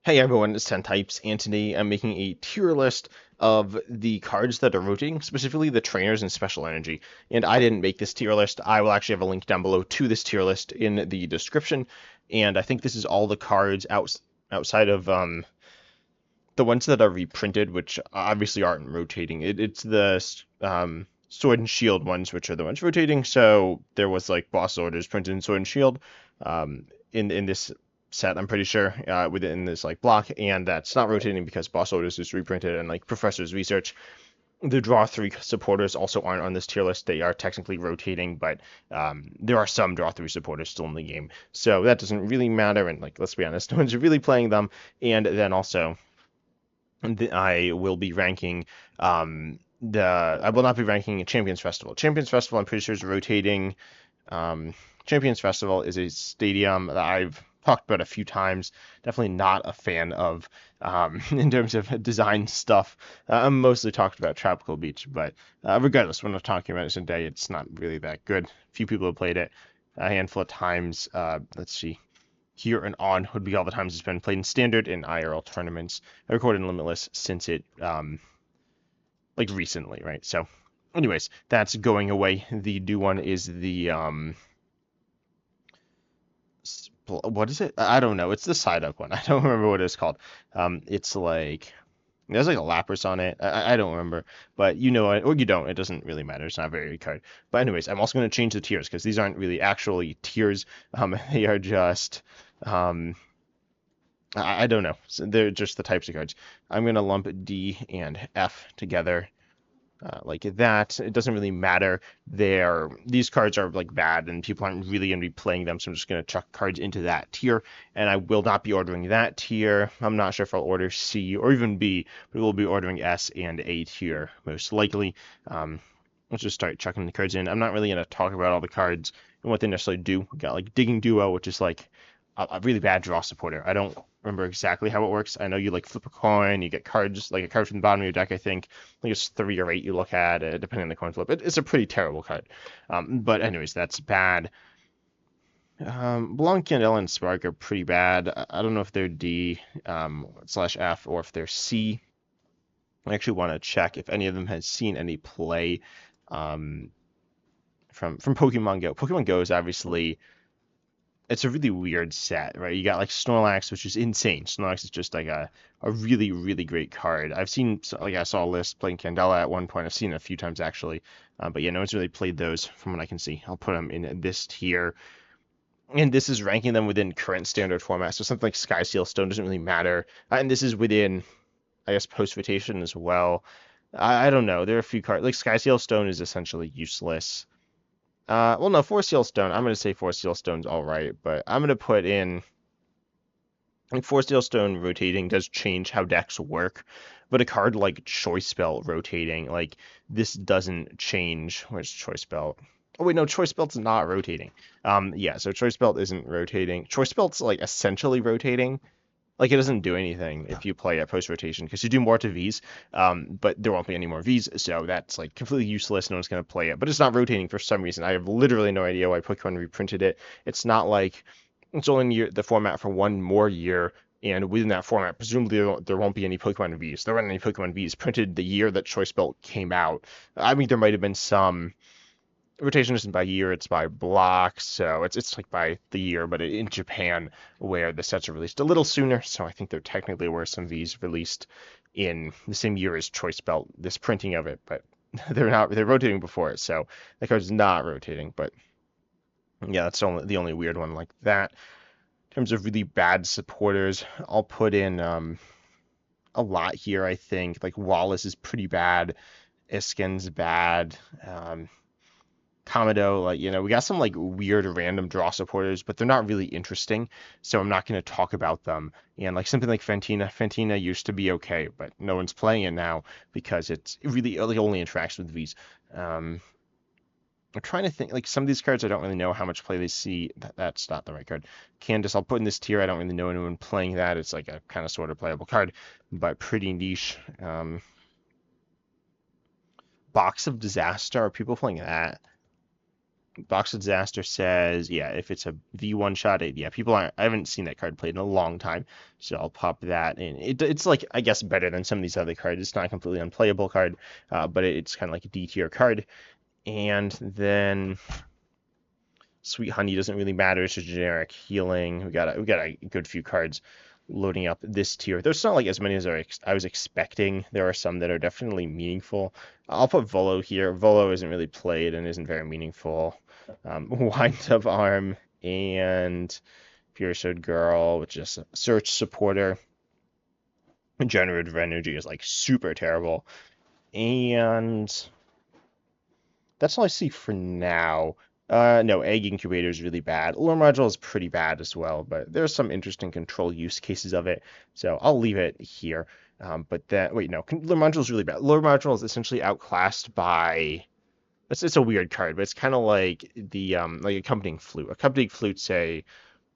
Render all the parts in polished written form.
Hey everyone, it's 10 Types, and today I'm making a tier list of the cards that are rotating, specifically the trainers and special energy. And I didn't make this tier list. I will actually have a link down below to this tier list in the description. And I think this is all the cards outside of the ones that are reprinted, which obviously aren't rotating. It's the Sword and Shield ones, which are the ones rotating. So there was like Boss Orders printed in Sword and Shield in this set, I'm pretty sure, within this like block, and that's not rotating because Boss Orders is reprinted and like Professor's Research. The Draw 3 supporters also aren't on this tier list. They are technically rotating, but there are some Draw 3 supporters still in the game. So that doesn't really matter, and like, let's be honest, no one's really playing them. And then also, I will be ranking I will not be ranking Champions Festival. Champions Festival, I'm pretty sure, is rotating. Champions Festival is a stadium that I've talked about a few times. Definitely not a fan of in terms of design stuff. I'm mostly talked about Tropical Beach, but regardless, when I'm talking about it today, it's not really that good. Few people have played it a handful of times. Let's see. Here and on would be all the times it's been played in standard and IRL tournaments. I recorded in Limitless since it like recently, right? So anyways, that's going away. The new one is the what is it? I don't know. It's the side up one. I don't remember what it's called. It's like there's like a Lapras on it. I don't remember, but you know it or you don't. It doesn't really matter. It's not a very good card. But anyways, I'm also going to change the tiers because these aren't really actually tiers. They are just I don't know. So they're just the types of cards. I'm going to lump D and F together like that. It doesn't really matter. These cards are like bad and people aren't really going to be playing them, so I'm just going to chuck cards into that tier, and I will not be ordering that tier. I'm not sure if I'll order C or even B, but we'll be ordering S and A tier most likely. Let's just start chucking the cards in. I'm not really going to talk about all the cards and what they necessarily do. We got like Digging Duo, which is like a really bad draw supporter. I don't remember exactly how it works. I know you like flip a coin, you get cards, like a card from the bottom of your deck, I think. I think it's 3 or 8 you look at, depending on the coin flip. It's a pretty terrible card. But anyways, that's bad. Blanc, Candela, and Spark are pretty bad. I don't know if they're D slash F or if they're C. I actually want to check if any of them has seen any play um, from Pokemon Go. Pokemon Go is obviously it's a really weird set, right? You got like Snorlax, which is insane. Snorlax is just like a really, really great card. I've seen, like I saw a list playing Candela at one point. I've seen it a few times actually. But yeah, no one's really played those from what I can see. I'll put them in this tier. And this is ranking them within current standard format. So something like Sky Seal Stone doesn't really matter. And this is within, I guess, post rotation as well. I don't know. There are a few cards. Like Sky Seal Stone is essentially useless. Well, no, Force Seal Stone. I'm going to say Force Seal Stone's all right, but I'm going to put in. Like Force Seal Stone rotating does change how decks work, but a card like Choice Belt rotating, like this doesn't change. Where's Choice Belt? Oh wait, no, Choice Belt's not rotating. Yeah, so Choice Belt isn't rotating. Choice Belt's like essentially rotating. Like it doesn't do anything if you play at post rotation because you do more to Vs, but there won't be any more Vs, so that's like completely useless. No one's gonna play it, but it's not rotating for some reason. I have literally no idea why Pokemon reprinted it. It's not like it's only the format for one more year, and within that format, presumably there won't be any Pokemon Vs. There weren't any Pokemon Vs printed the year that Choice Belt came out. I mean, there might have been some rotation isn't by year, it's by block, so it's like by the year, but in Japan, where the sets are released a little sooner, so I think there technically were some Vs released in the same year as Choice Belt, this printing of it, but they're rotating before it, so the card's not rotating, but yeah, that's the only weird one like that. In terms of really bad supporters, I'll put in a lot here, I think. Like Wallace is pretty bad, Iskin's bad, Kamado, like, we got some like weird random draw supporters, but they're not really interesting, so I'm not going to talk about them. And like something like Fantina, Fantina used to be okay, but no one's playing it now because it really like, only interacts with Vs. I'm trying to think, like some of these cards I don't really know how much play they see. That's not the right card. Candace, I'll put in this tier. I don't really know anyone playing that. It's like a kind of sort of playable card, but pretty niche. Box of Disaster, are people playing that? Box Disaster says, yeah, if it's a V1 shot, yeah, people aren't. I haven't seen that card played in a long time, so I'll pop that in. It's like, I guess, better than some of these other cards. It's not a completely unplayable card, but it's kind of like a D tier card. And then Sweet Honey doesn't really matter. It's just generic healing. We got a good few cards loading up this tier. There's not like as many as I was expecting. There are some that are definitely meaningful. I'll put Volo here. Volo isn't really played and isn't very meaningful. Wind Up Arm and Pure Sword Girl, which is a search supporter. Generative Energy is like super terrible. And that's all I see for now. No, Egg Incubator is really bad. Lure Module is pretty bad as well, but there's some interesting control use cases of it, so I'll leave it here. But then, wait, no, Lure Module is really bad. Lure Module is essentially outclassed by. It's a weird card, but it's kind of like the like Accompanying Flute. Accompanying Flute's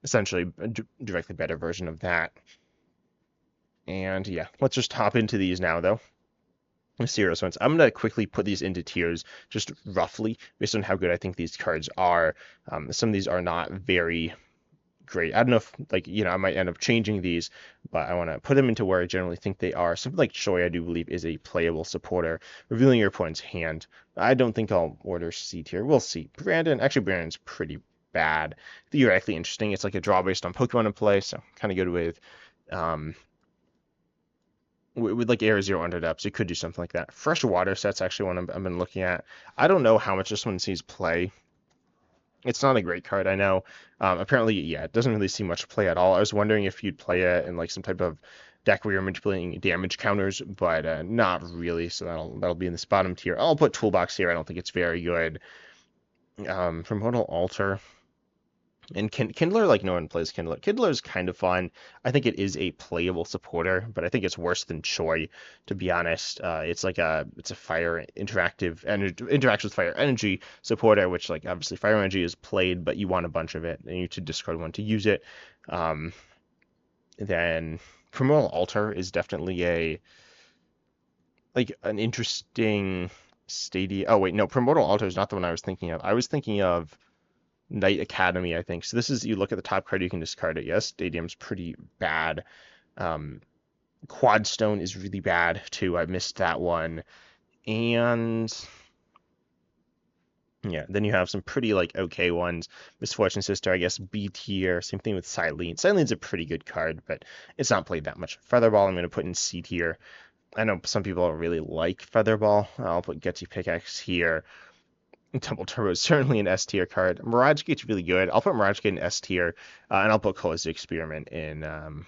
essentially a directly better version of that. And yeah, let's just hop into these now, though. Serious ones. I'm going to quickly put these into tiers, just roughly, based on how good I think these cards are. Some of these are not very great. I don't know if, like, I might end up changing these, but I want to put them into where I generally think they are. Something like Choi, I do believe, is a playable supporter, revealing your opponent's hand. I don't think I'll order C tier. We'll see. Brandon's pretty bad. Theoretically interesting. It's like a draw based on Pokemon in play, so kind of good with like Air Zero Underdepths, you could do something like that. Fresh Water Set's actually one I've been looking at. I don't know how much this one sees play. It's not a great card, I know. Apparently, yeah, it doesn't really see much play at all. I was wondering if you'd play it in like some type of deck where you're manipulating damage counters, but not really. So that'll be in this bottom tier. I'll put Toolbox here. I don't think it's very good. Primordial Altar. And Kindler, like no one plays Kindler. Kindler is kind of fun. I think it is a playable supporter, but I think it's worse than Choi, to be honest. It's a fire interacts with fire energy supporter, which like obviously fire energy is played, but you want a bunch of it, and you need to discard one to use it. Then Primordial Altar is definitely an interesting Stadia. Oh wait, no, Primordial Altar is not the one I was thinking of. I was thinking of Knight Academy, I think. So this is, you look at the top card, you can discard it. Yes, Stadium's pretty bad. Quadstone is really bad too. I missed that one. And yeah, then you have some pretty like okay ones. Misfortune Sister, I guess B tier. Same thing with Silene. Silene's a pretty good card, but it's not played that much. Featherball, I'm going to put in C tier. I know some people really like Featherball. I'll put Gutsy Pickaxe here. Double Turbo is certainly an S tier card. Mirage Gate's really good. I'll put Mirage Gate in S tier, and I'll put Colistic Experiment in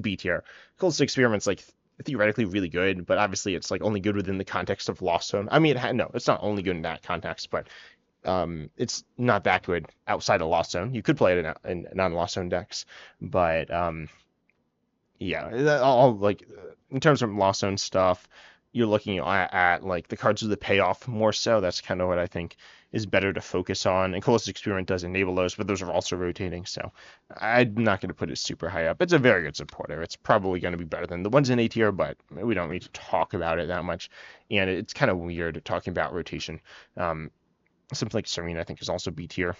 B tier. Colistic Experiment's like theoretically really good, but obviously it's like only good within the context of Lost Zone. I mean, no, it's not only good in that context, but it's not that good outside of Lost Zone. You could play it in non-Lost Zone decks, but yeah, all like in terms of Lost Zone stuff, you're looking at like the cards with the payoff more so. That's kind of what I think is better to focus on. And Colistic Experiment does enable those, but those are also rotating, so I'm not going to put it super high up. It's a very good supporter. It's probably going to be better than the ones in A tier, but we don't need to talk about it that much. And it's kind of weird talking about rotation. Something like Serene, I think, is also B tier.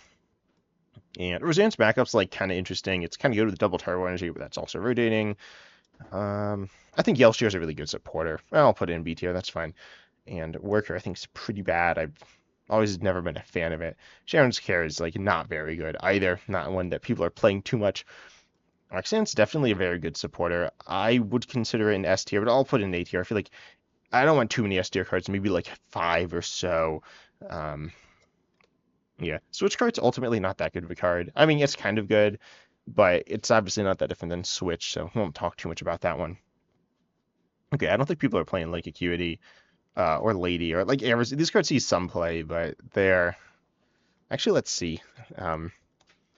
And Roseanne's backup's like kind of interesting. It's kind of good with double turbo energy, but that's also rotating. I think Yelshire is a really good supporter. I'll put it in B tier, that's fine. And Worker, I think, is pretty bad. I've always never been a fan of it. Sharon's Care is like not very good either. Not one that people are playing too much. Roxanne's definitely a very good supporter. I would consider it an S tier, but I'll put it in A tier. I feel like I don't want too many S tier cards, maybe like 5 or so. Yeah, Switch Card's ultimately not that good of a card. I mean, it's kind of good, but it's obviously not that different than Switch, so we won't talk too much about that one. Okay, I don't think people are playing Lake Acuity or Lady or like Amazon. These cards see some play, but they're actually, let's see.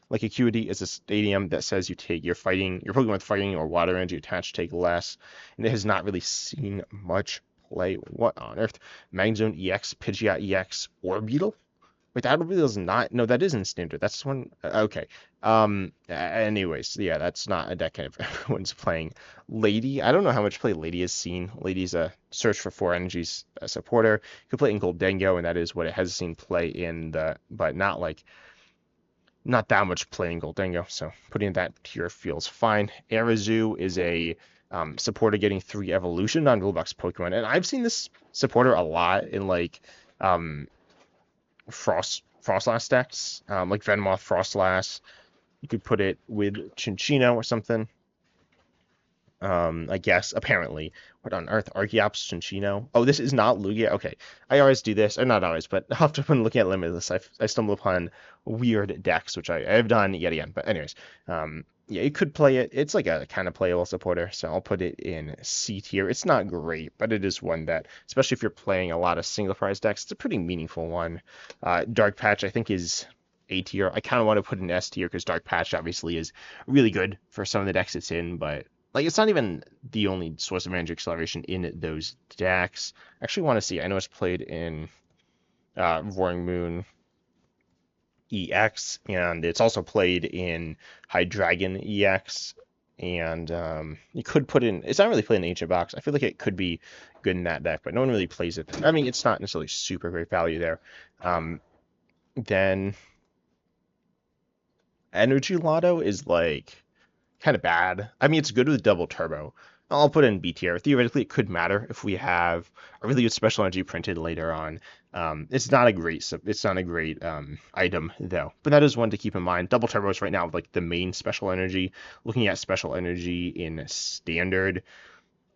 Lake Acuity is a stadium that says you're Pokemon with fighting or water energy attached take less, and it has not really seen much play. What on earth? Magnezone EX, Pidgeot EX, Orbeetle? Wait, that really is not. No, that isn't standard. That's one. Okay. Anyways, yeah, that's not a deck if everyone's playing Lady. I don't know how much play Lady has seen. Lady's a search for four energies supporter. You could play in Goldengo, and that is what it has seen play in the, but not like not that much play in Goldengo. So putting that tier feels fine. Arazu is a supporter getting 3 evolution on Roblox Pokemon, and I've seen this supporter a lot in like um Frostlass decks, like Venomoth Frostlass. You could put it with Chinchino or something. I guess apparently. What on earth? Archeops Chinchino. Oh, this is not Lugia. Okay, I always do this, or not always, but often when looking at Limitless, I stumble upon weird decks, which I have done yet again. But anyways, yeah, you could play it. It's like a kind of playable supporter, so I'll put it in C tier. It's not great, but it is one that, especially if you're playing a lot of single prize decks, it's a pretty meaningful one. Dark Patch, I think, is A tier. I kind of want to put in S tier because Dark Patch obviously is really good for some of the decks it's in, but like it's not even the only source of energy acceleration in those decks. I actually want to see. I know it's played in Roaring Moon EX, and it's also played in Hydreigon EX. And you could put in. It's not really played in Ancient Box. I feel like it could be good in that deck, but no one really plays it. I mean, it's not necessarily super great value there. Then Energy Lotto is like kind of bad. I mean, it's good with double turbo. I'll put it in B tier. Theoretically, it could matter if we have a really good special energy printed later on. It's not a great item though. But that is one to keep in mind. Double turbo is right now like the main special energy. Looking at special energy in standard,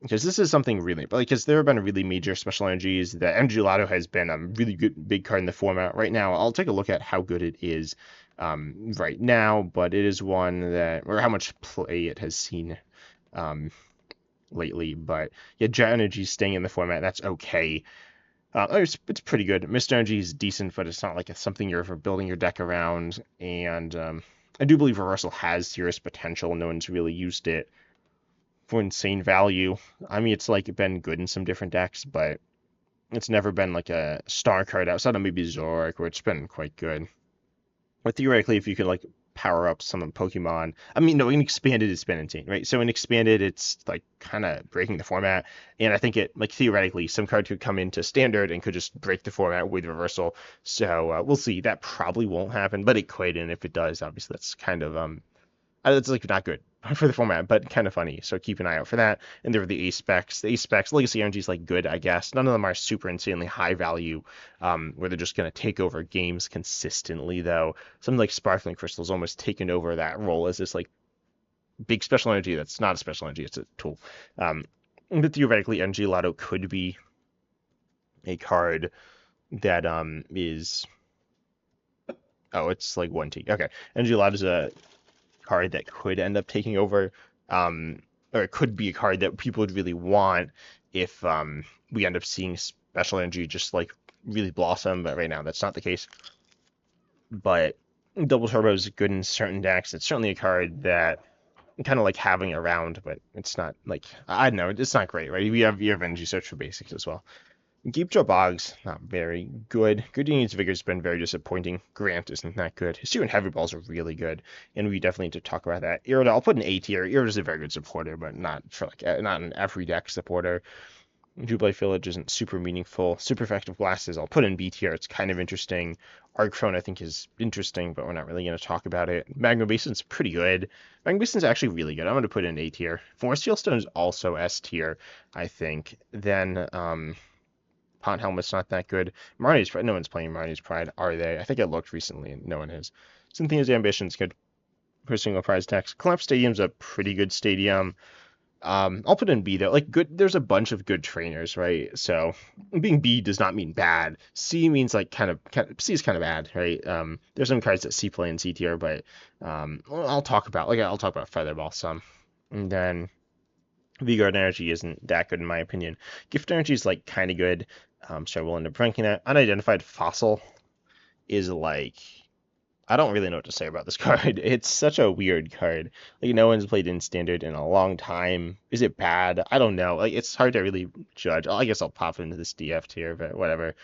because this is something really, because there have been really major special energies. The Energy Lotto has been a really good big card in the format right now. I'll take a look at how good it is right now, but it is one that, or how much play it has seen lately. But yeah, Jet Energy is staying in the format. That's okay. It's pretty good. Mr. Energy is decent, but it's not like it's something you're ever building your deck around. And I do believe Reversal has serious potential. No one's really used it for insane value. I mean, it's like been good in some different decks, but it's never been like a star card outside of maybe Zoroark, where it's been quite good. But theoretically, if you could like power up some of Pokemon, I mean, no, in expanded it's been insane, right? So in expanded, it's like kind of breaking the format, and I think it like theoretically some card could come into standard and could just break the format with reversal. So we'll see. That probably won't happen, but it could, and if it does, obviously that's kind of it's like not good for the format, but kind of funny. So keep an eye out for that. And there are the ace specs. The ace specs, Legacy Energy is like good, I guess. None of them are super insanely high value, where they're just gonna take over games consistently, though. Something like Sparkling Crystal's almost taken over that role as this like big special energy that's not a special energy, it's a tool. But theoretically, Energy Lotto could be a card that is it's like 1T. Okay. Energy Lotto is a card that could end up taking over, or it could be a card that people would really want if we end up seeing special energy just like really blossom, but right now that's not the case. But Double Turbo is good in certain decks. It's certainly a card that kind of like having around, but it's not like, I don't know, it's not great, right? You have Energy Search for basics as well. Geepjo Boggs, not very good. Good Union's Vigor's been very disappointing. Grant isn't that good. His and Heavy Balls are really good, and we definitely need to talk about that. Irida, I'll put an A tier. Irida's a very good supporter, but not for like not an every deck supporter. Jubilee Village isn't super meaningful. Super Effective Glasses, I'll put in B tier. It's kind of interesting. Arcthrone, I think, is interesting, but we're not really going to talk about it. Magma Basin's pretty good. Magma Basin's actually really good. I'm going to put in A tier. Forest Heelstone is also S tier, I think. Then, Pont Helmet's not that good. Marnie's Pride, no one's playing Marnie's Pride, are they? I think I looked recently and no one is. Cynthia's Ambition's good for single prize decks. Collapse Stadium's a pretty good stadium. I'll put in B though. Like good, there's a bunch of good trainers, right? So being B does not mean bad. C means like kind of C is kind of bad, right? There's some cards that C play in C tier, but I'll talk about Featherball some, and then V-Guard Energy isn't that good in my opinion. Gift Energy is like kind of good. So we'll end up ranking that. Unidentified Fossil is like, I don't really know what to say about this card. It's such a weird card. Like no one's played in standard in a long time. Is it bad? I don't know. Like it's hard to really judge. I guess I'll pop into this DF tier, but whatever.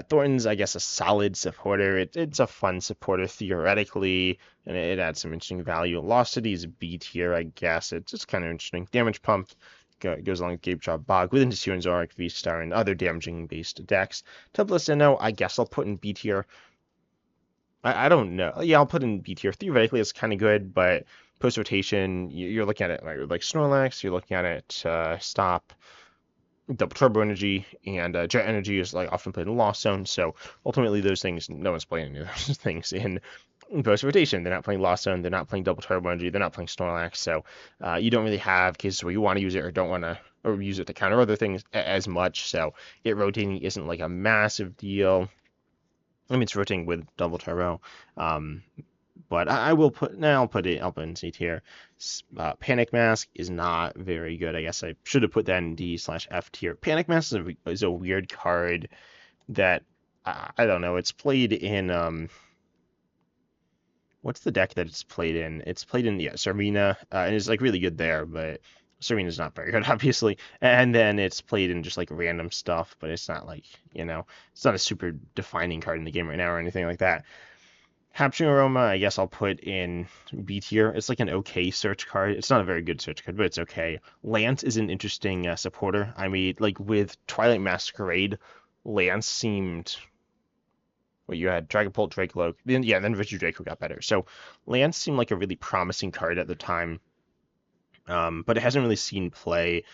Thornton's, I guess, a solid supporter. It's a fun supporter theoretically, and it adds some interesting value. Velocity's B tier, I guess. It's just kind of interesting. Damage pump goes along with Gabe Jaw Bog with Interserum, Zorak, V-Star, and other damaging-based decks. Template Sinnoh, I guess I'll put in B tier. I don't know. Yeah, I'll put in B tier. Theoretically, it's kind of good, but post-rotation, you're looking at it like Snorlax, you're looking at it stop double turbo energy, and jet energy is like often played in Lost Zone. So ultimately, those things, no one's playing any of those things in post rotation. They're not playing Lost Zone. They're not playing double turbo energy. They're not playing Snorlax. So you don't really have cases where you want to use it or don't want to, or use it to counter other things as much. So it rotating isn't like a massive deal. I mean, it's rotating with double turbo. But I will put, now I'll put it in C tier. Panic Mask is not very good. I guess I should have put that in D/F tier. Panic Mask is a weird card that, I don't know, it's played in, what's the deck that it's played in? It's played in, yeah, Serena, and it's like really good there, but Serena's not very good, obviously. And then it's played in just like random stuff, but it's not like, it's not a super defining card in the game right now or anything like that. Capturing Aroma, I guess I'll put in B tier. It's like an okay search card. It's not a very good search card, but it's okay. Lance is an interesting supporter. I mean, like with Twilight Masquerade, Lance seemed. Well, you had Dragapult, Dracoloak, then Richard Draco got better. So Lance seemed like a really promising card at the time, but it hasn't really seen play.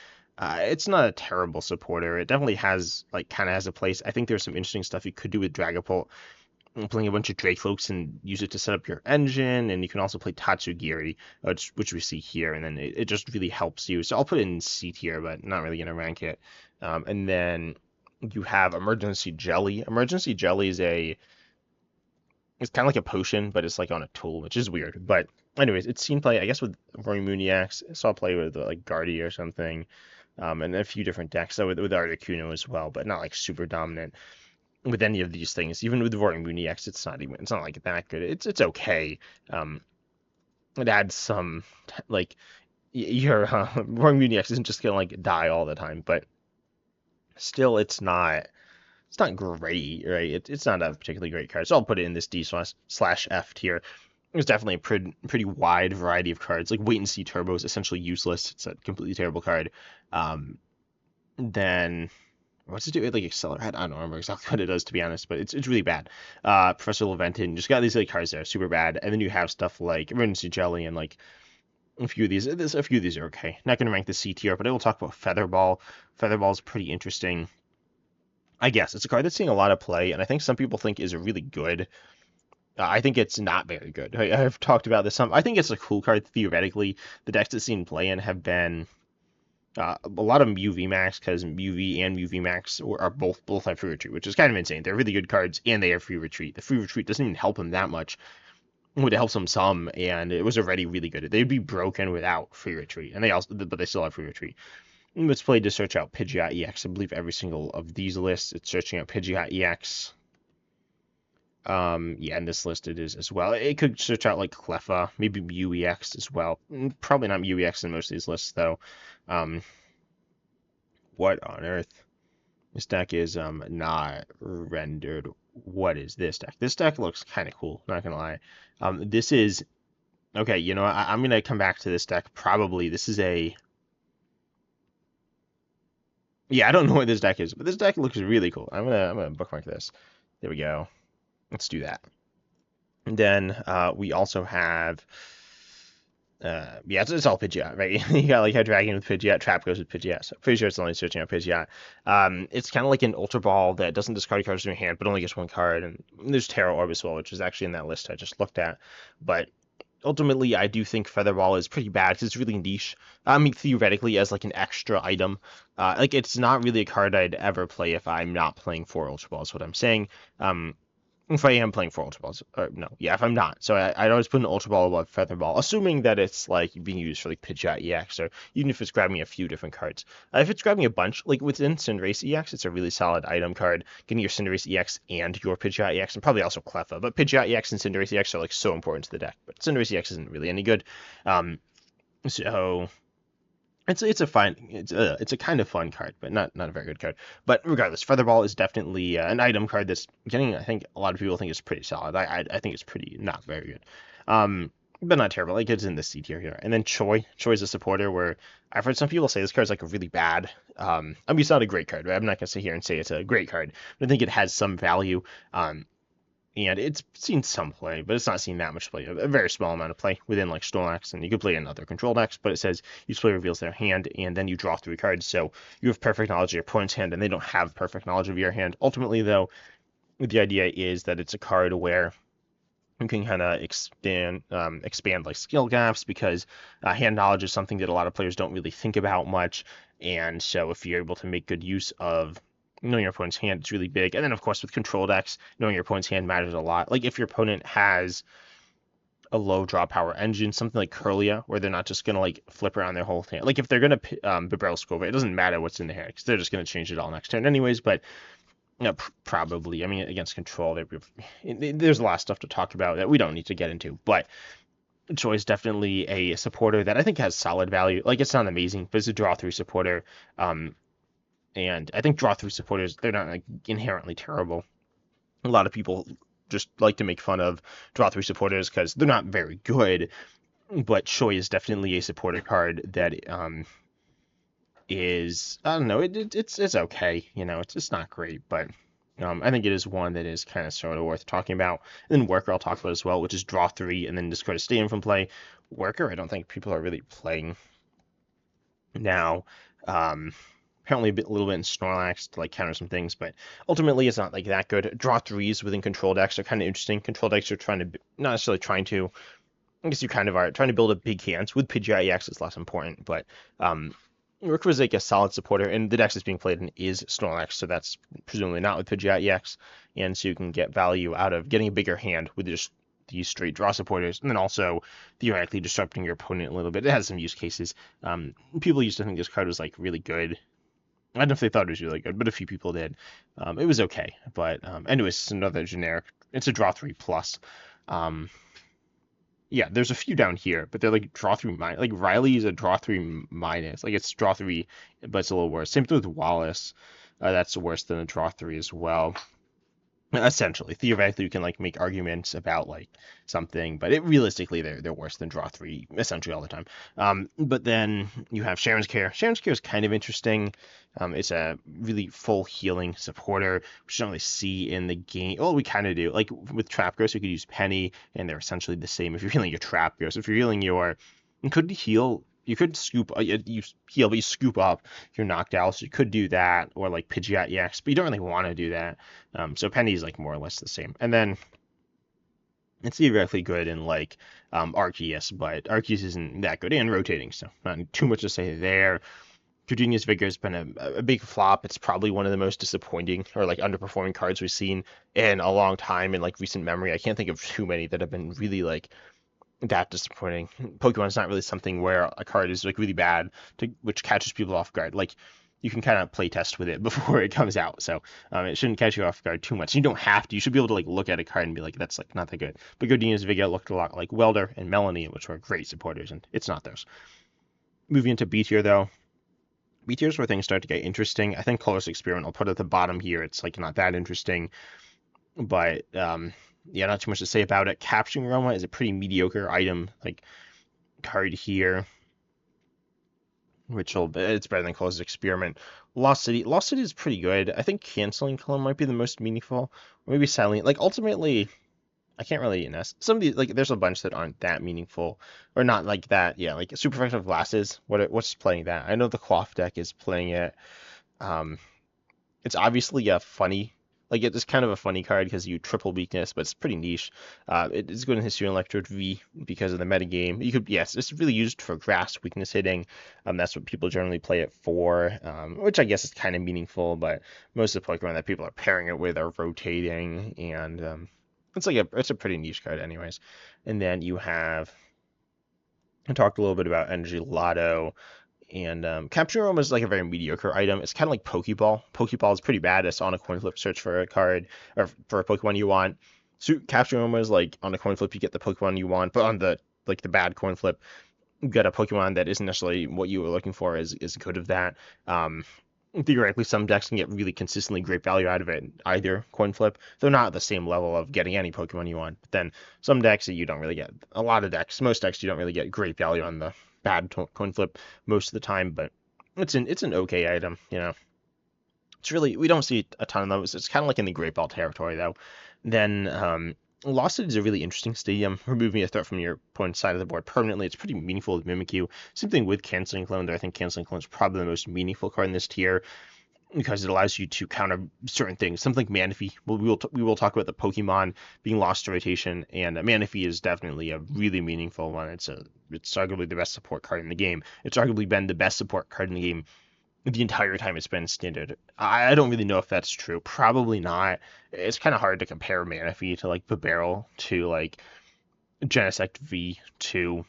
It's not a terrible supporter. It definitely has kind of has a place. I think there's some interesting stuff you could do with Dragapult, playing a bunch of Dracoloaks and use it to set up your engine, and you can also play Tatsugiri, which we see here, and then it just really helps you. So I'll put it in C tier, but not really going to rank it. And then you have Emergency Jelly. Emergency Jelly is it's kind of like a potion, but it's like on a tool, which is weird. But anyways, it's seen play, I guess, with Roaring Mooniacs. Saw play with like Guardy or something, and a few different decks. So with Articuno as well, but not like super dominant with any of these things. Even with the Roaring Mooniacs, it's not like that good. It's okay. It adds some like your Roaring Mooniacs isn't just gonna like die all the time, but still it's not great, right? It's not a particularly great card. So I'll put it in this D/F tier. There's definitely a pretty wide variety of cards. Like Wait and See Turbo is essentially useless. It's a completely terrible card. Then what's it do? It like accelerate? I don't remember exactly what it does, to be honest, but it's really bad. Professor Laventon just got these like cards that are super bad, and then you have stuff like Emergency Jelly and like a few of these. A few of these are okay. Not going to rank the C tier, but I will talk about Featherball. Featherball is pretty interesting. I guess it's a card that's seeing a lot of play, and I think some people think is really good. I think it's not very good. I've talked about this some. I think it's a cool card theoretically. The decks that seen play in have been a lot of Mew VMAX, because Mew V and Mew VMAX are both have free retreat, which is kind of insane. They're really good cards, and they have free retreat. The free retreat doesn't even help them that much. It would help them some, and it was already really good. They'd be broken without free retreat, but they still have free retreat. It's played to search out Pidgeot EX. I believe every single of these lists, it's searching out Pidgeot EX. Yeah, in this list it is as well. It could search out like Cleffa, maybe Mew EX as well. Probably not Mew EX in most of these lists though. What on earth? This deck is not rendered. What is this deck? This deck looks kind of cool, not gonna lie. This is okay. You know, I'm gonna come back to this deck. Probably this is a. Yeah, I don't know what this deck is, but this deck looks really cool. I'm gonna bookmark this. There we go. Let's do that. And then we also have yeah, it's all Pidgeot, right? You got like Hydreigon with Pidgeot, Trap goes with Pidgeot. So pretty sure it's only searching out Pidgeot. It's kind of like an Ultra Ball that doesn't discard cards in your hand, but only gets one card. And there's Terra Orb as well, which is actually in that list I just looked at. But ultimately, I do think Featherball is pretty bad because it's really niche. I mean, theoretically, as like an extra item, like it's not really a card I'd ever play if I'm not playing 4 Ultra Balls. What I'm saying. If I am playing 4 Ultra Balls, or no, yeah, if I'm not. So I'd always put an Ultra Ball above Featherball, assuming that it's like being used for like Pidgeot EX, or even if it's grabbing a few different cards. If it's grabbing a bunch, like within Cinderace EX, it's a really solid item card, getting your Cinderace EX and your Pidgeot EX, and probably also Cleffa. But Pidgeot EX and Cinderace EX are like so important to the deck, but Cinderace EX isn't really any good. So It's a kind of fun card, but not a very good card. But regardless, Featherball is definitely an item card that's getting. I think a lot of people think it's pretty solid. I think it's pretty not very good, but not terrible. Like it's in the C tier here. And then Choi. Choi is a supporter where I've heard some people say this card's like a really bad. I mean, it's not a great card. Right? I'm not gonna sit here and say it's a great card, but I think it has some value. And it's seen some play, but it's not seen that much play. A very small amount of play within like Snorlax, and you could play in other control decks, but it says each player reveals their hand, and then you draw 3 cards. So you have perfect knowledge of your opponent's hand, and they don't have perfect knowledge of your hand. Ultimately, though, the idea is that it's a card where you can kind of expand like skill gaps because hand knowledge is something that a lot of players don't really think about much, and so if you're able to make good use of knowing your opponent's hand, it's really big. And then, of course, with control decks, knowing your opponent's hand matters a lot. Like if your opponent has a low draw power engine, something like Curlia, where they're not just gonna like flip around their whole thing. Like if they're gonna Bibarel Skova, it doesn't matter what's in the hand because they're just gonna change it all next turn anyways. But probably, I mean, against control, there's a lot of stuff to talk about that we don't need to get into. But Choi is definitely a supporter that I think has solid value. Like it's not amazing, but it's a draw 3 supporter. And I think draw 3 supporters, they're not like inherently terrible. A lot of people just like to make fun of draw 3 supporters because they're not very good. But Choi is definitely a supporter card that is, I don't know, it's okay. You know, it's not great, but I think it is one that is kind of sort of worth talking about. And then Worker I'll talk about as well, which is draw 3 and then discard a stadium from play. Worker, I don't think people are really playing now. Apparently a little bit in Snorlax to like counter some things, but ultimately it's not like that good. Draw 3s within control decks are kind of interesting. Control decks are trying to, not necessarily trying to, I guess you kind of are trying to build up big hands. With Pidgeot EX it's less important, but Rook was like a solid supporter, and the deck that's being played in is Snorlax, so that's presumably not with Pidgeot EX, and so you can get value out of getting a bigger hand with just these straight draw supporters, and then also theoretically disrupting your opponent a little bit. It has some use cases. People used to think this card was like really good. I don't know if they thought it was really good, but a few people did. It was okay, but anyways, it's another generic. It's a draw 3 plus. Yeah, there's a few down here, but they're like draw 3 minus. Like Riley is a draw 3 minus. Like it's draw 3, but it's a little worse. Same thing with Wallace. That's worse than a draw 3 as well. Essentially, theoretically, you can like make arguments about like something, but realistically they're worse than draw 3 essentially all the time. But then you have Sharon's Care. Sharon's Care is kind of interesting. It's a really full healing supporter, which you don't really see in the game. Well, we kind of do. Like with Trap Ghost, you could use Penny, and they're essentially the same. If you're healing your Trap Ghost, if you're healing you could heal. You could scoop, you heal, but you scoop up. You're knocked out, so you could do that, or like Pidgeot EX, but you don't really want to do that. So Penny's like more or less the same. And then it's theoretically good in like Arceus, but Arceus isn't that good, and rotating, so not too much to say there. Gardenia's Vigor has been a big flop. It's probably one of the most disappointing or like underperforming cards we've seen in a long time in like recent memory. I can't think of too many that have been really like that disappointing. Pokemon's not really something where a card is like really bad which catches people off guard. Like you can kind of play test with it before it comes out, so it shouldn't catch you off guard too much. You don't have to. You should be able to like look at a card and be like, that's like not that good. But Gardenia's Vigor looked a lot like Welder and Melanie, which were great supporters, and it's not those. Moving into B tier though. B tier is where things start to get interesting. I think Colorless Experiment I'll put at the bottom here. It's like not that interesting, but yeah, not too much to say about it. Capturing Aroma is a pretty mediocre item, like card here, it's better than Colorless Experiment. Lost City is pretty good. I think Canceling Color might be the most meaningful, or maybe Silent. Like ultimately, I can't really some of these like there's a bunch that aren't that meaningful or not like that. Yeah, like Super Effective Glasses. What's playing that? I know the Quaff deck is playing it. It's obviously a funny. Like it's kind of a funny card because you triple weakness, but it's pretty niche. It is good in Hisuian Electrode V because of the metagame. Yes, it's really used for grass weakness hitting. That's what people generally play it for, which I guess is kind of meaningful. But most of the Pokemon that people are pairing it with are rotating, and it's a pretty niche card, anyways. And then you have I talked a little bit about Energy Lotto. And Capture Aroma is like a very mediocre item. It's kind of like Pokeball. Pokeball is pretty bad. It's on a coin flip search for a card or for a Pokemon you want. So Capture Aroma is like on a coin flip you get the Pokemon you want, but on the bad coin flip get a Pokemon that isn't necessarily what you were looking for is good of that. Theoretically, some decks can get really consistently great value out of it, either coin flip. They're not at the same level of getting any Pokemon you want. But then some decks that you don't really get. A lot of decks, most decks, you don't really get great value on the bad coin flip most of the time. But it's an okay item. It's really, we don't see a ton of those. It's kind of like in the Great Ball territory though. Then Lost City is a really interesting stadium. Removing a threat from your opponent's side of the board permanently. It's pretty meaningful with Mimikyu. Same thing with Canceling Clone, though I think Canceling Clone is probably the most meaningful card in this tier because it allows you to counter certain things. Something like Manaphy. We will talk about the Pokemon being lost to rotation, and Manaphy is definitely a really meaningful one. It's arguably the best support card in the game. It's arguably been the best support card in the game the entire time it's been standard. I don't really know if that's true. Probably not. It's kind of hard to compare Manaphy to like Barrel to like Genesect V to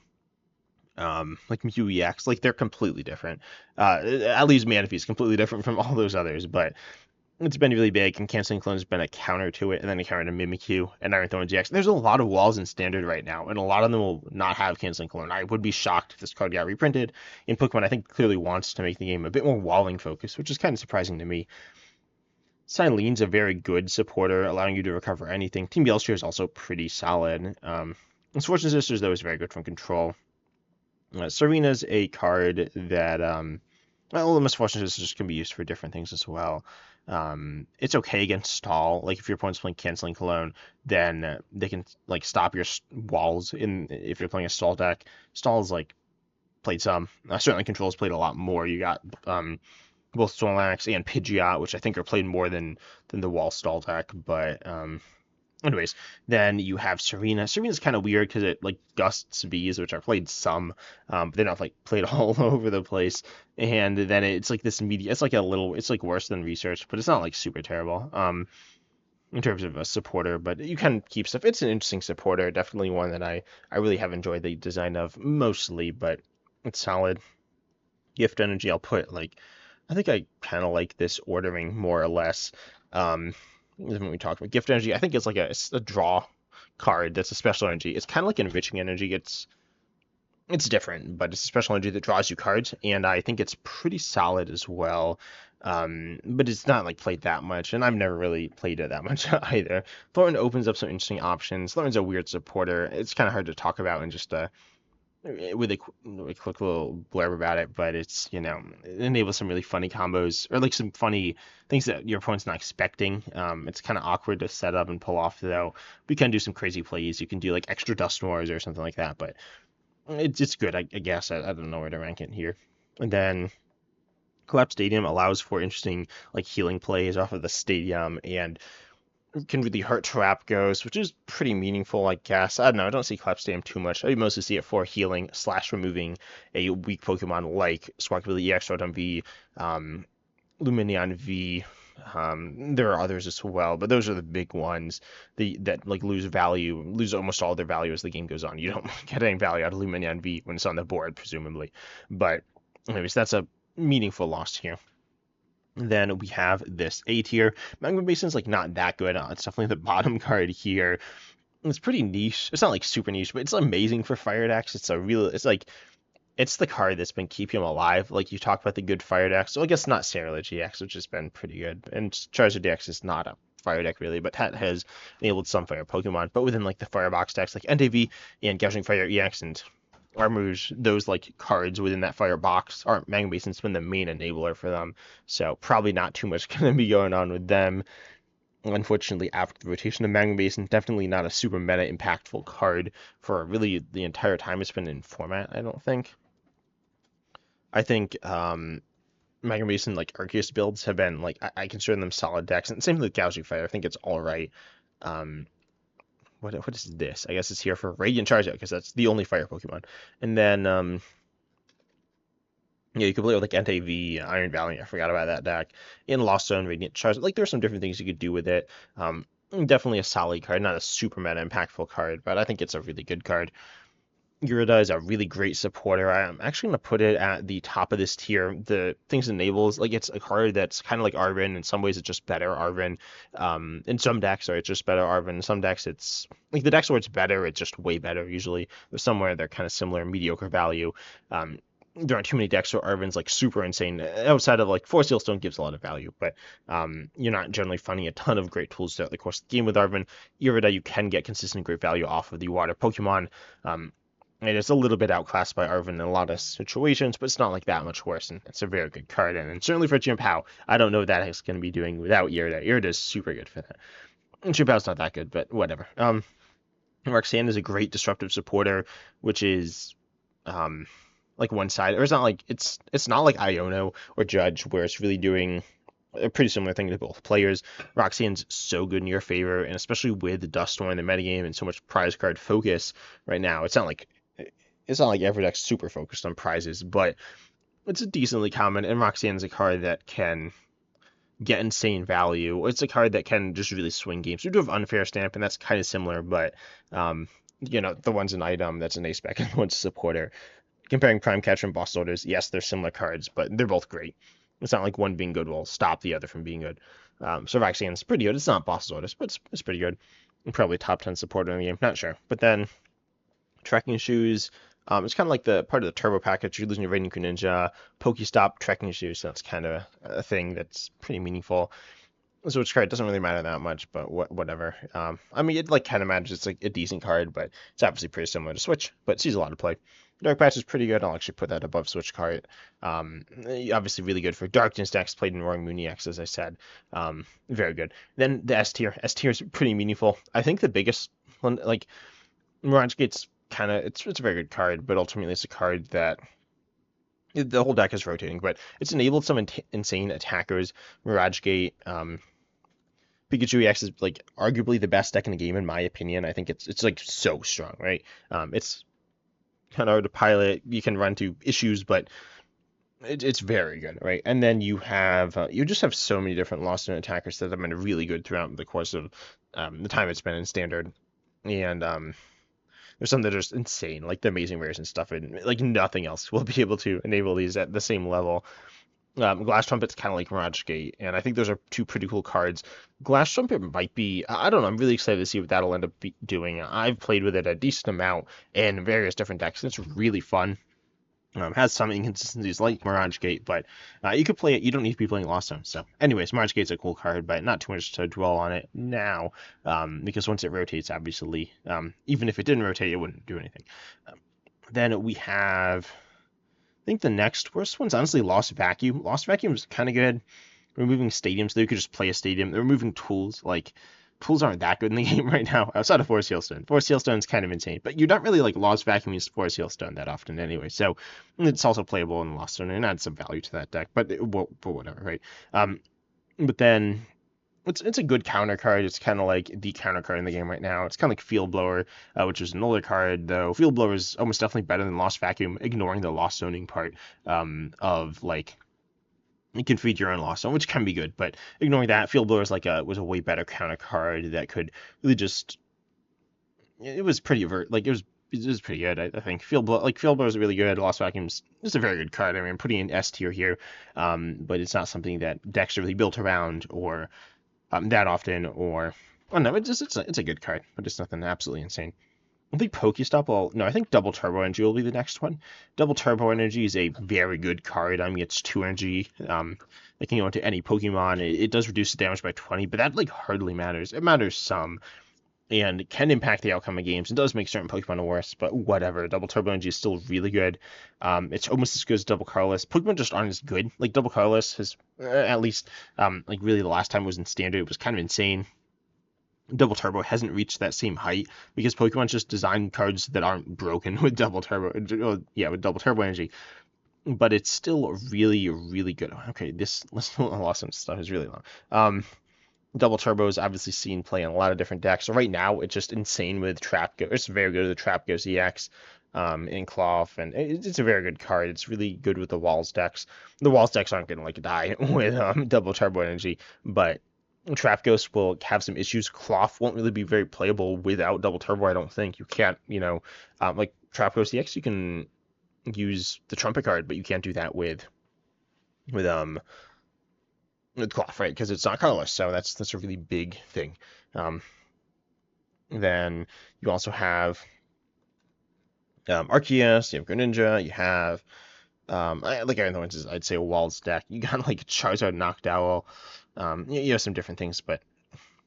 like Mew EX. Like they're completely different. At least Manaphy is completely different from all those others, but it's been really big, and Canceling Clone has been a counter to it, and then a counter to Mimikyu and Iron Thorn GX. There's a lot of walls in Standard right now, and a lot of them will not have Canceling Clone. I would be shocked if this card got reprinted. In Pokemon, I think clearly wants to make the game a bit more walling focused, which is kind of surprising to me. Cylene's a very good supporter, allowing you to recover anything. Team Yellowstream is also pretty solid. Fortune Sisters, though, is very good from control. Serena's a card that well, the Misfortune Sisters can be used for different things as well. It's okay against stall. Like if your opponent's playing Canceling Cologne, then they can like stop your walls in if you're playing a stall deck. Stall is like played some. Certainly Control's played a lot more. You got both Snorlax and Pidgeot, which I think are played more than the wall stall deck. But anyways, then you have Serena. Serena's kind of weird because it like gusts V's, which are played some, but they're not like played all over the place. And then it's like this media. It's like it's like worse than Research, but it's not like super terrible. In terms of a supporter, but you can keep stuff. It's an interesting supporter, definitely one that I really have enjoyed the design of mostly, but it's solid. Gift Energy, I'll put like, I think I kind of like this ordering more or less. When we talk about Gift Energy, I think it's like a draw card that's a special energy. It's kind of like Enriching Energy. It's different, but it's a special energy that draws you cards, and I think it's pretty solid as well. But it's not like played that much, and I've never really played it that much either. Thornton opens up some interesting options. Thornton's a weird supporter. It's kind of hard to talk about in just with a quick little blurb about it, but it's, it enables some really funny combos, or like some funny things that your opponent's not expecting. It's kind of awkward to set up and pull off, though. We can do some crazy plays. You can do like extra Dust Wars or something like that, but it's good, I guess. I don't know where to rank it here. And then Collapse Stadium allows for interesting like healing plays off of the stadium, and can really hurt Trap Ghost, which is pretty meaningful, I guess. I don't know. I don't see Collapse Stadium too much. I mostly see it for healing / removing a weak Pokemon like Squawkabilly EX, Rotom V, Lumineon V. There are others as well, but those are the big ones that like lose almost all their value as the game goes on. You don't get any value out of Lumineon V when it's on the board, presumably. But anyways, that's a meaningful loss here. Then we have this A tier. Magma Basin's like not that good. It's definitely the bottom card here. It's pretty niche. It's not like super niche, but it's amazing for Fire decks. It's the card that's been keeping them alive. Like you talk about the good Fire decks. Well, I guess not Cerulege GX, which has been pretty good. And Charizard DX is not a Fire deck really, but that has enabled some Fire Pokemon. But within like the Firebox decks like NTV and Gouging Fire EX and Armouge, those like cards within that Firebox are Magma Basin's been the main enabler for them, so probably not too much going to be going on with them. Unfortunately, after the rotation of Magma Basin, definitely not a super meta impactful card for really the entire time it's been in format, I don't think. I think Magma Basin like Arceus builds have been like I consider them solid decks, and same with Gouging Fire. I think it's all right. What is this? I guess it's here for Radiant Charizard because that's the only fire Pokemon. And then you can play with like NTV, Iron Valley. I forgot about that deck. In Lost Zone, Radiant Charizard. Like there's some different things you could do with it. Definitely a solid card, not a super meta impactful card, but I think it's a really good card. Yurida is a really great supporter. I'm actually going to put it at the top of this tier. The things it enables, like it's a card that's kind of like Arven. In some ways, it's just better Arven. In some decks, it's just better Arven. In some decks, it's like the decks where it's better, it's just way better usually. There's somewhere they're kind of similar, mediocre value. There aren't too many decks where Arven's like super insane. Outside of like Force Stone gives a lot of value, but you're not generally finding a ton of great tools throughout the course of the game with Arven. Irida, you can get consistent great value off of the water Pokemon. And it's a little bit outclassed by Arven in a lot of situations, but it's not like that much worse, and it's a very good card. And certainly for Chien-Pao, I don't know what that is going to be doing without Irida. Irida is super good for that. And Chien-Pao's not that good, but whatever. Roxanne is a great disruptive supporter, which is like one side, or it's not like it's not like Iono or Judge, where it's really doing a pretty similar thing to both players. Roxanne's so good in your favor, and especially with the Duststorm in the metagame and so much prize card focus right now, it's not like every deck's super focused on prizes, but it's a decently common, and Roxanne's a card that can get insane value. It's a card that can just really swing games. We do have Unfair Stamp, and that's kind of similar, but the one's an item, that's an ace spec, and the one's a supporter. Comparing Prime Catcher and Boss Orders, yes, they're similar cards, but they're both great. It's not like one being good will stop the other from being good. So Roxanne's pretty good. It's not Boss Orders, but it's pretty good. And probably top 10 supporter in the game, not sure. But then Trekking Shoes, it's kind of like the part of the turbo package. You're losing your Raiden Ninja, Pokestop, Trekking Shoes. So that's kind of a thing that's pretty meaningful. So which card doesn't really matter that much, but whatever. I mean, it like kind of matters. It's like a decent card, but it's obviously pretty similar to Switch, but sees a lot of play. Dark Patch is pretty good. I'll actually put that above Switch card. Obviously really good for Darkness decks played in Roaring Moon EX, as I said. Very good. Then the S tier. S tier is pretty meaningful. I think the biggest one, like Mirage Gate's kind of it's a very good card, but ultimately it's a card that the whole deck is rotating, but it's enabled some insane attackers. Mirage Gate, Pikachu EX is like arguably the best deck in the game in my opinion. I think it's like so strong, right? It's kind of hard to pilot. You can run into issues, but it's very good, right? And then you just have so many different Lost Zone attackers that have been really good throughout the course of the time it's been in Standard, and there's some that are just insane, like the Amazing Rares and stuff, and like nothing else will be able to enable these at the same level. Glass Trumpet's kind of like Mirage Gate, and I think those are two pretty cool cards. Glass Trumpet might be, I don't know, I'm really excited to see what that'll end up doing. I've played with it a decent amount in various different decks, and it's really fun. Has some inconsistencies like Mirage Gate, but you could play it. You don't need to be playing Lost Zone. So, anyways, Mirage Gate's a cool card, but not too much to dwell on it now, because once it rotates, obviously, even if it didn't rotate, it wouldn't do anything. Then we have, I think the next worst one's honestly Lost Vacuum. Lost Vacuum is kind of good. Removing stadiums, so you could just play a stadium. They're removing tools, like tools aren't that good in the game right now, outside of Forest Hailstone. Forest Hailstone's kind of insane, but you're not really like Lost Vacuum Forest Hailstone that often anyway, so it's also playable in Lost Zone and adds some value to that deck, but whatever, right? But then it's a good counter card. It's kind of like the counter card in the game right now. It's kind of like Field Blower, which is an older card, though Field Blower is almost definitely better than Lost Vacuum, ignoring the Lost Zoning part of like you can feed your own Lost Zone, which can be good, but ignoring that, Field Blower was a way better counter card that could really just. It was pretty like it was pretty good. I think Field Blower is really good. Lost Vacuum's just a very good card. I mean, I'm putting in S tier here, but it's not something that decks are really built around or that often. Or no, it's a good card, but it's nothing absolutely insane. I think Pokestop I think Double Turbo Energy will be the next one. Double Turbo Energy is a very good card. I mean, it's 2 energy. It can go into any Pokemon. It does reduce the damage by 20, but that like hardly matters. It matters some, and can impact the outcome of games. It does make certain Pokemon worse, but whatever. Double Turbo Energy is still really good. It's almost as good as Double Colorless. Pokemon just aren't as good. Like Double Colorless has, at least, like really the last time it was in Standard, it was kind of insane. Double Turbo hasn't reached that same height because Pokemon just design cards that aren't broken with Double Turbo. With Double Turbo Energy, but it's still really, really good. Okay, this Lost Zone stuff is really long. Double Turbo is obviously seen play in a lot of different decks. So right now, it's just insane with Trapghost. It's very good with the Trapghost EX, in Cloth, and it's a very good card. It's really good with the Walls decks. The Walls decks aren't going to like die with Double Turbo Energy, but Trapghost will have some issues. Cloth won't really be very playable without Double Turbo, I don't think. You can't, like Trapghost EX, you can use the Trumpet card, but you can't do that with with um Quaff, right? Because it's not colorless, so that's a really big thing. Um, then you also have Arceus, you have Greninja, you have like Iron Thorns is, I'd say, a Wall's deck. You got like Charizard, Noctowl, you have some different things, but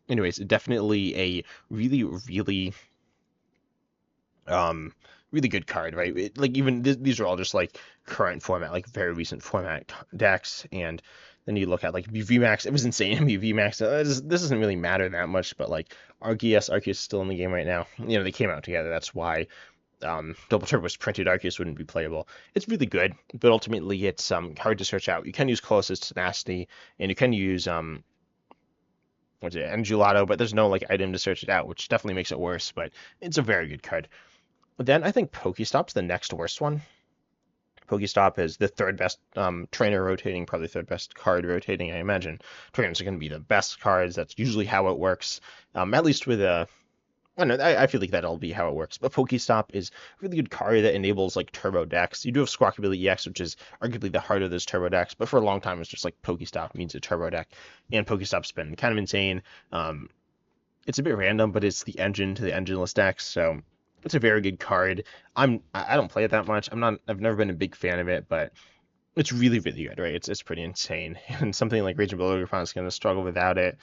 anyways, definitely a really, really, um, really good card, right? Like even these are all just like current format, like very recent format decks, and then you look at like VMAX. It was insane. VMAX. This doesn't really matter that much, but like Arceus is still in the game right now. You know, they came out together. That's why Double Turbo was printed. Arceus wouldn't be playable. It's really good, but ultimately it's hard to search out. You can use Colossus Tenacity, and you can use what's it, Angelato, but there's no like item to search it out, which definitely makes it worse. But it's a very good card. Then I think Pokestop's the next worst one. Pokestop is the third best trainer rotating, probably third best card rotating. I imagine trainers are going to be the best cards. That's usually how it works. At least with a I don't know, I feel like that'll be how it works. But Pokestop is a really good card that enables like turbo decks. You do have Squawkabilly EX, which is arguably the heart of those turbo decks, but for a long time it's just like Pokestop means a turbo deck, and Pokestop's been kind of insane. It's a bit random, but it's the engine to the engineless decks, so it's a very good card. I don't play it that much. I've never been a big fan of it, but it's really, really good, right? It's pretty insane. And something like Raging Bull Ogerpon is gonna struggle without it.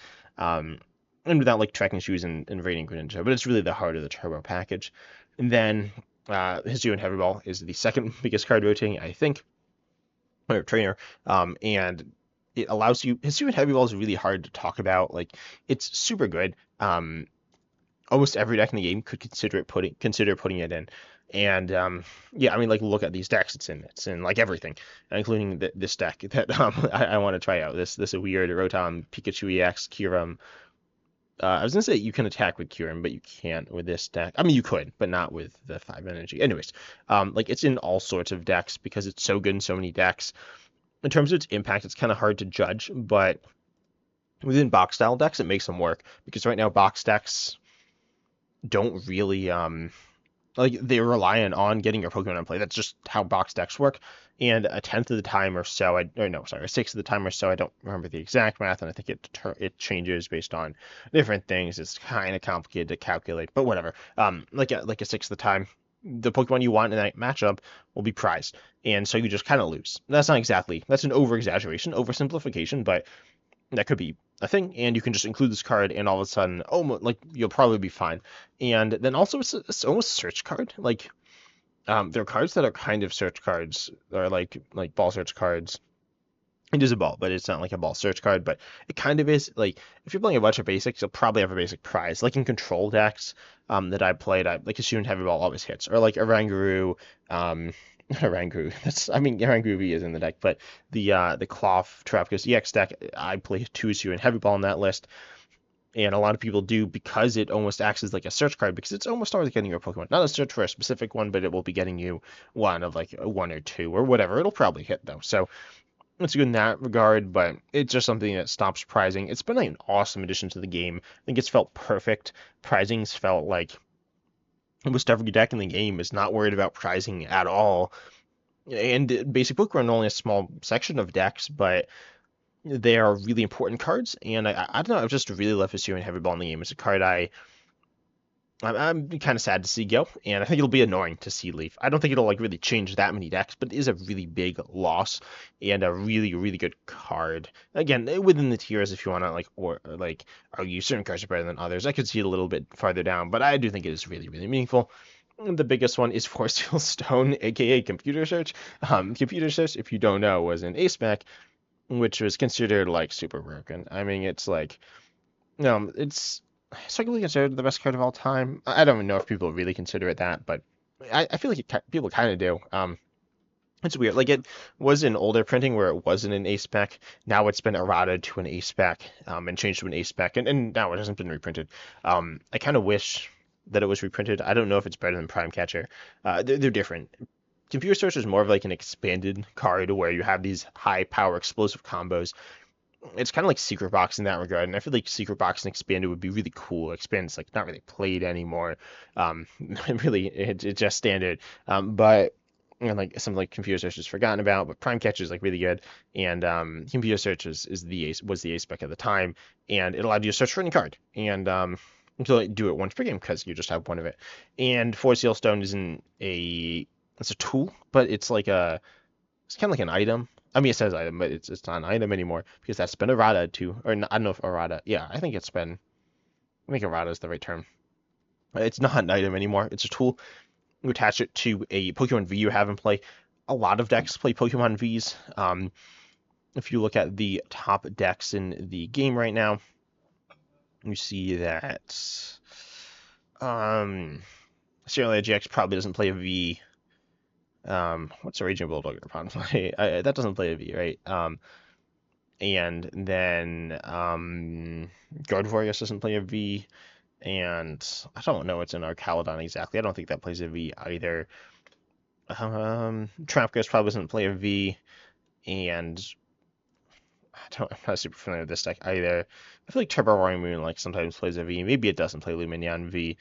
And without like Trekking Shoes and Radiant Greninja, but it's really the heart of the turbo package. And then Hisuian Heavy Ball is the second biggest card rotating, I think, or trainer. And it allows you. Hisuian Heavy Ball is really hard to talk about. Like it's super good. Almost every deck in the game could consider putting it in. And yeah, I mean, like look at these decks. It's in like everything, including this deck that I want to try out. This weird Rotom Pikachu EX Kyurem. I was gonna say you can attack with Kyurem, but you can't with this deck. I mean, you could, but not with the 5 energy. Anyways, like it's in all sorts of decks because it's so good in so many decks. In terms of its impact, it's kind of hard to judge, but within box style decks, it makes them work because right now box decks don't really like they're reliant on getting your Pokemon in play. That's just how box decks work. And a tenth of the time or so, a sixth of the time or so, I don't remember the exact math, and I think it changes based on different things. It's kind of complicated to calculate, but whatever. Like a sixth of the time, the Pokemon you want in that matchup will be prized, and so you just kind of lose. That's an over exaggeration, oversimplification, but that could be a thing, and you can just include this card, and all of a sudden, oh, like you'll probably be fine. And then also, it's almost a search card. Like, there are cards that are kind of search cards, or like ball search cards. It is a ball, but it's not like a ball search card. But it kind of is. Like, if you're playing a bunch of basics, you'll probably have a basic prize. Like in control decks, that I played, like Hisuian Heavy Ball always hits, or like Oranguru, Oranguru. Oranguru is in the deck, but the Cloth Trapghost EX deck, I play two Hisuian Heavy Ball on that list, and a lot of people do because it almost acts as like a search card because it's almost always getting your Pokemon. Not a search for a specific one, but it will be getting you one of like one or two or whatever. It'll probably hit though, so it's good in that regard. But it's just something that stops prizing. It's been like an awesome addition to the game. I think it's felt perfect. Prizing's felt like almost every deck in the game is not worried about prizing at all. And basic Pokemon are only a small section of decks, but they are really important cards. And I don't know, I just really love Hisuian Heavy Ball in the game. It's a card I'm kind of sad to see go, and I think it'll be annoying to see leave. I don't think it'll like really change that many decks, but it is a really big loss and a really, really good card. Again, within the tiers, if you want to like argue certain cards are better than others, I could see it a little bit farther down, but I do think it is really, really meaningful. The biggest one is Force Field Stone, aka Computer Search. Computer Search, if you don't know, was an ace spec, which was considered like super broken. I mean, it's like, no, it's certainly considered the best card of all time. I don't even know if people really consider it that, but I feel like people kind of do. It's weird. Like it was in older printing where it wasn't an ace spec. Now it's been errated to an ace spec, and changed to an ace spec, and now it hasn't been reprinted. I kind of wish that it was reprinted. I don't know if it's better than Prime Catcher. They're different. Computer Search is more of like an expanded card where you have these high power explosive combos. it's kind of like Secret Box in that regard, and I feel like Secret Box and Expanded would be really cool. Expanded's like not really played anymore. Really, it's just standard. But and like something like Computer Search is forgotten about, but Prime Catcher is like really good, and Computer Search is the ace was the ace spec at the time, and it allowed you to search for any card, and to like, do it once per game because you just have one of it. And Force Seal Stone isn't it's a tool, but it's kind of like an item. I mean, it says item, but it's not an item anymore because that's been errata too, or I don't know if errata. Yeah, I think it's been. I think errata is the right term. It's not an item anymore. It's a tool. You attach it to a Pokemon V you have in play. A lot of decks play Pokemon Vs. If you look at the top decks in the game right now, you see that Cerealia GX probably doesn't play a V. What's a Raging Bulldog upon play? That doesn't play a V, right? And then Gardevoir doesn't play a V, and I don't know what's in Archaludon exactly. I don't think that plays a V either. Trapgirls probably doesn't play a V, and I'm not super familiar with this deck either. I feel like Turbo Roaring Moon like sometimes plays a V. Maybe it doesn't play Lumineon V.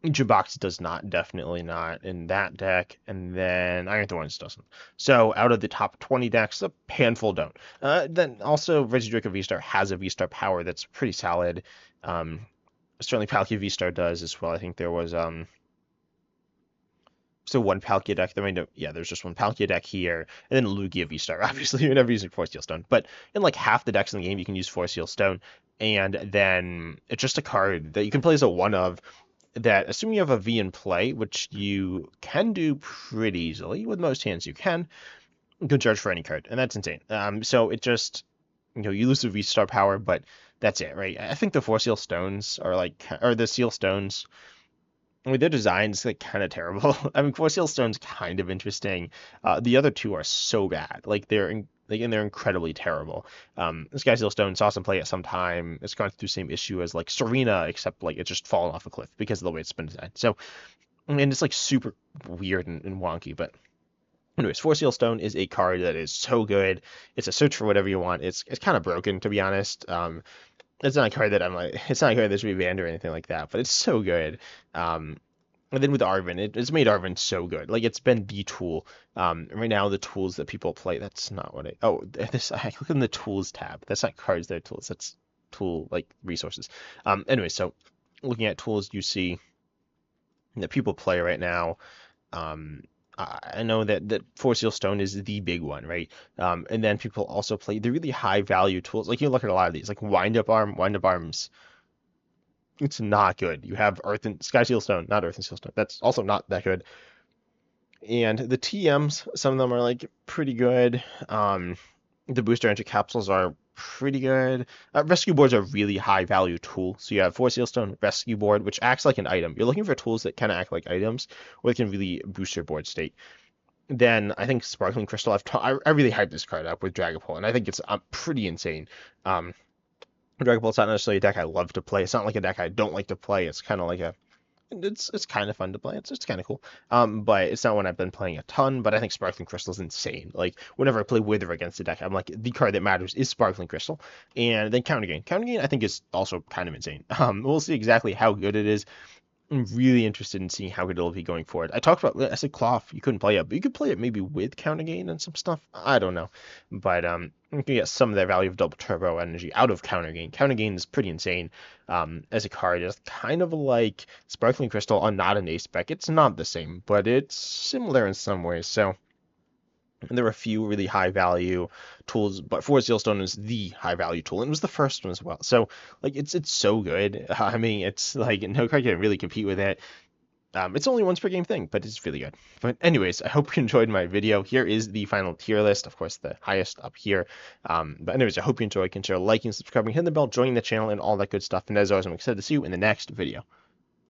Jabox does not, definitely not in that deck, and then Iron Thorns doesn't. So out of the top 20 decks, a handful don't. Then also Regidrago V-Star has a V-Star power that's pretty solid. Certainly Palkia V-Star does as well. I think there was so one Palkia deck. There's just one Palkia deck here, and then Lugia V-Star. Obviously, you're never using Force Seal Stone, but in like half the decks in the game, you can use Force Seal Stone, and then it's just a card that you can play as a one of. That assuming you have a V in play, which you can do pretty easily with most hands, you can charge for any card, and that's insane. So it just you lose the V star power, but that's it, right? I think the Force Seal Stones or the Seal Stones. I mean, their design's like kind of terrible. I mean, Force Seal Stone's kind of interesting. The other two are so bad. They're incredibly terrible. Sky Seal Stone saw some play at some time. It's gone through the same issue as like Serena, except like it's just fallen off a cliff because of the way it's been designed. So, and it's like super weird and wonky. But anyways, Force Seal Stone is a card that is so good. It's a search for whatever you want. It's kind of broken, to be honest. It's not a card that I'm like. It's not a card that should be banned or anything like that. But it's so good. And then with Arven, it's made Arven so good. Like it's been the tool. Right now the tools that people play. That's not what I click on the tools tab. That's not cards. They're tools. That's tool like resources. Anyway, so looking at tools, you see that people play right now. I know that Force Seal Stone is the big one, right? And then people also play the really high value tools. Like you look at a lot of these, like Wind Up Arms. It's not good. You have Sky Seal Stone, not Earth and Seal Stone. That's also not that good. And the TMs, some of them are like pretty good. The booster entry capsules are pretty good. Rescue boards are a really high value tool. So you have Force Seal Stone Rescue Board, which acts like an item. You're looking for tools that kind of act like items, or they can really boost your board state. Then I think Sparkling Crystal. I really hyped this card up with Dragapult, and I think it's pretty insane. Dragapult's not necessarily a deck I love to play. It's not like a deck I don't like to play. It's kind of like it's kind of fun to play. It's kind of cool. But it's not one I've been playing a ton. But I think Sparkling Crystal is insane. Like whenever I play Wither against a deck, I'm like the card that matters is Sparkling Crystal. And then Counter Gain. Counter Gain I think is also kind of insane. We'll see exactly how good it is. I'm really interested in seeing how good it'll be going forward. I said Cloth, you couldn't play it, but you could play it maybe with Counter Gain and some stuff. I don't know. But you can get some of that value of Double Turbo Energy out of Counter Gain. Counter Gain is pretty insane as a card. It's kind of like Sparkling Crystal on not an ace spec. It's not the same, but it's similar in some ways. So and there were a few really high value tools, but Force Seal Stone is the high value tool, and it was the first one as well. So like it's so good. I mean, it's like no card can really compete with it. It's only once per game thing, but it's really good. But anyways, I hope you enjoyed my video. Here is the final tier list, of course, the highest up here. But anyways, I hope you enjoyed. Consider liking, subscribing, hitting the bell, joining the channel, and all that good stuff. And as always, I'm excited to see you in the next video.